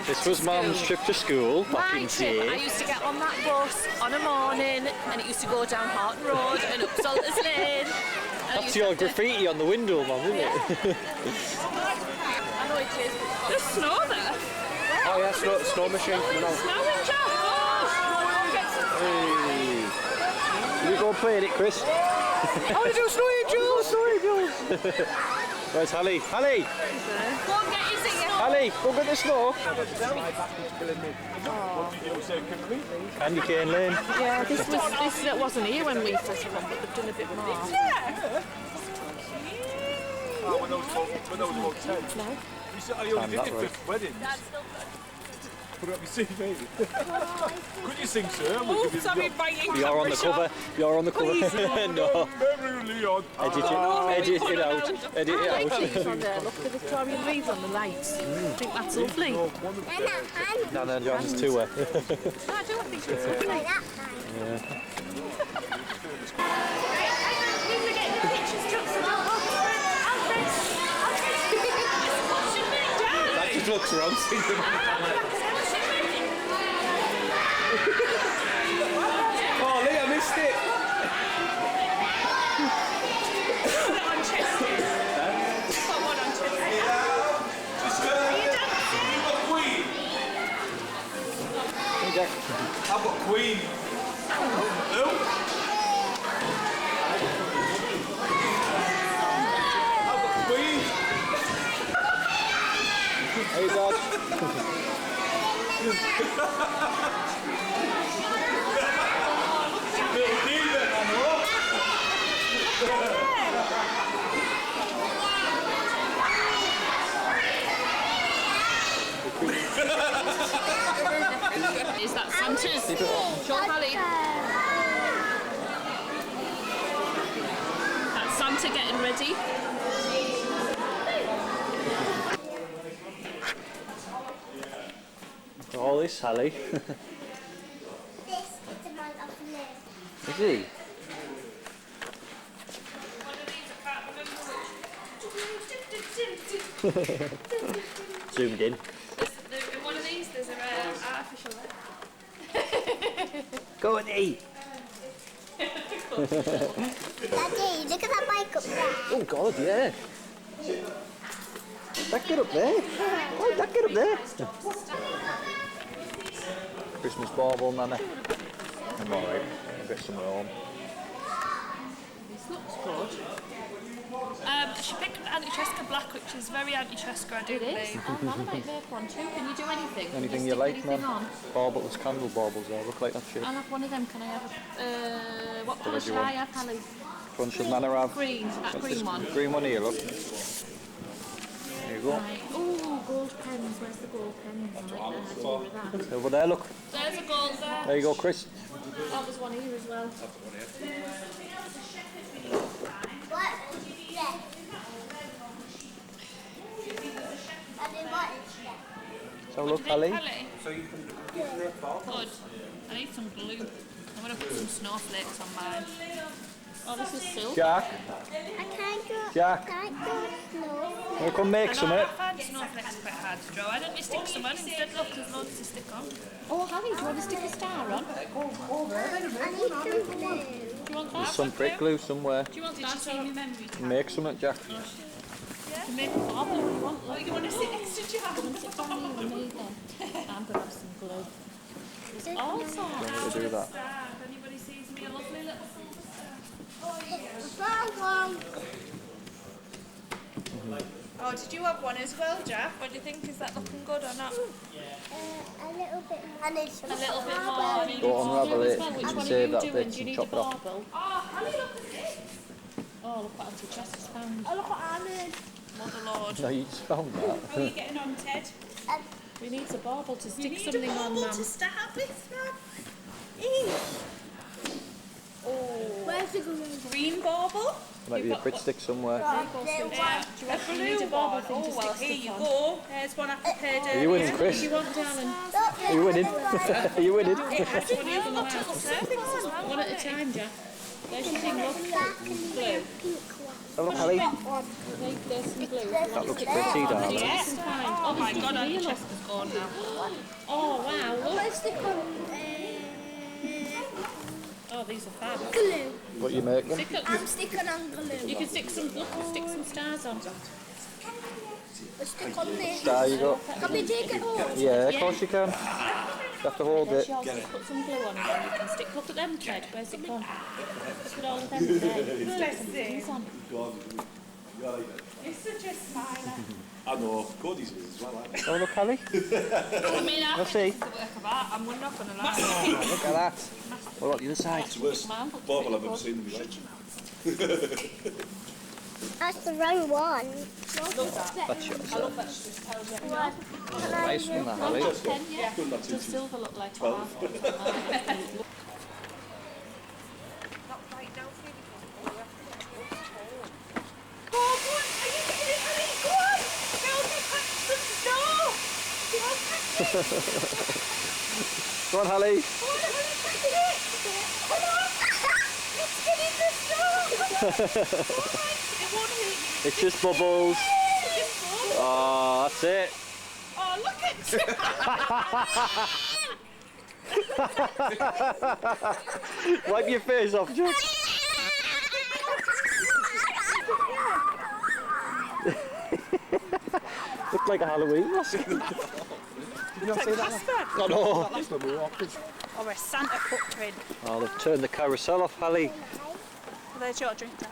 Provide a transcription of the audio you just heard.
This was Mum's trip to school back in day. I used to get on that bus on a morning and it used to go down Horton Road and up Salters Lane. That's your graffiti on the window, Mum, isn't it? I know it is. There's snow there. Oh yeah, snow machine coming out. Snowing, Jack. Hey. Can we go and play in it, Chris? I want to do snow angels. Where's Hallie? Hallie! Go and get his ear. Hallie, go get the snow. Candy cane lane. Yeah, this wasn't here when we first come, but they've done a bit more. When I was about 10. No. You said I only did your 5th wedding. Put it up your CV. Could you sing, sir? Oh, sorry, biting. You're on the cover. You're on the cover. No. Edit it out. Edit it out. I like these on there. Look at the Victorian wreaths on the lights. I think that's lovely. No, John's too wet. No, I do think it's lovely. That just looks wrong. Oh, Lee, I missed it. Put it on Chester. Put one on Chester. You've got Queen. Hey, Jack. I've got Queen. Who? I've got Queen. Hey, Dad. Little diva, I know. Is that Santa's? Show Hallie. That's Santa getting ready. All this, Hallie. This is the man of Liv. Is he? Zoomed in. In one of these, there's an artificial leg. Go and eat. Daddy, look at that bike up there. Oh God, yeah. That get up there. Oh, that get up there. Christmas bauble, Nana. I'm alright. I'll get some at home. This looks good. She picked anti-Cheska black, which is very anti-Cheska, I do believe. Oh, Nana might make one too. Can you do anything? Anything you like, man. Baubles, candle baubles there. Look like that shape. I'll have one of them. Can I have a... what colour should I have, Hallie? Which one should Nana have? Green. That green one. Green one here, look. There you go. Right. Oh, gold pens. Where's the gold pens? I like that. Over there, look. There's a gold there. There you go, Chris. Oh, there's one here as well. What? Yeah. Daddy, what is that? So look, Hallie. So you can give me a ball. Good. I need some glue. I'm going to put some snowflakes on mine. Oh, this is silk. Jack. I can't go. Jack. Can't go snow. We'll come make some, I eh? find snowflakes quite hard to draw. Why don't you stick some on instead? Look, there's loads to stick on. Oh, Hallie, do you want to stick a star on? I need some glue. Do you want that? There's some prick glue somewhere. Do you want that? Did you see my memory card? Make some, Jack. Yeah. Make a bobble if you want. Oh, you want to sit next to Jack? Come and sit down here with me then. I'm going to have some glue. There's all sorts. Don't want to do that. If anybody sees me, a lovely little silver star. Oh, did you have one as well, Jack? What do you think? Is that looking good or not? A little bit more. I need some A little bit more. Go unravel it Which and one are save you that doing? bit Do you and need a chop it off. barbel? Oh, Hallie, look at this. Oh, look what Auntie Jess has found. Oh, look what I made. Mother Lord. No, you just found that. How are you getting on, Ted? We need a barbel to You stick need something a on, bubble Mum. to start with, Mum. Where's the glue? Green bauble. Might be a Brit stick somewhere. You need a barbel thing to stick Here stuff you on. go. There's one I prepared Are you winning, Chris? You want, darling? Are you winning? Are you winning? One at a time, Jack. There's your thing, look. Glue. Oh, look, Harry. There's some glue. That looks pretty, darling. Yes. Oh my god, Auntie Chester's gone now. Oh, wow, look. Let's stick on Oh, these are fab. glue. What you make them? I'm sticking on glue. You can stick some, look, stick some stars on. Let's stick on this. There you go. Can we take it home? Yeah, of course you can. You have to hold There's it. yours, just put some glue on it and you can stick, look at them, Ted, where's it gone? Look at all of them there. Stick some things on. It's such a smiler. I know, Cody's is as well, aren't they? Oh, look, Harry. I mean, I Let's think see. it's a work of art, and we're not going to lie. Look at that. What about the other side? It's the worst bauble I've ever seen in my life. That's the wrong one. That's yours. I love that she just tells you. Nice one, that, Harry. Does silver look like a Go on, Hallie. It's just bubbles. Oh, that's it. Oh, look at it! Wipe your face off, Jack. Looked like a Halloween mask. Did you not see that? Oh, no. Or a Santa foot twin. Oh, they've turned the carousel off, Hallie. There's your drink, Dad.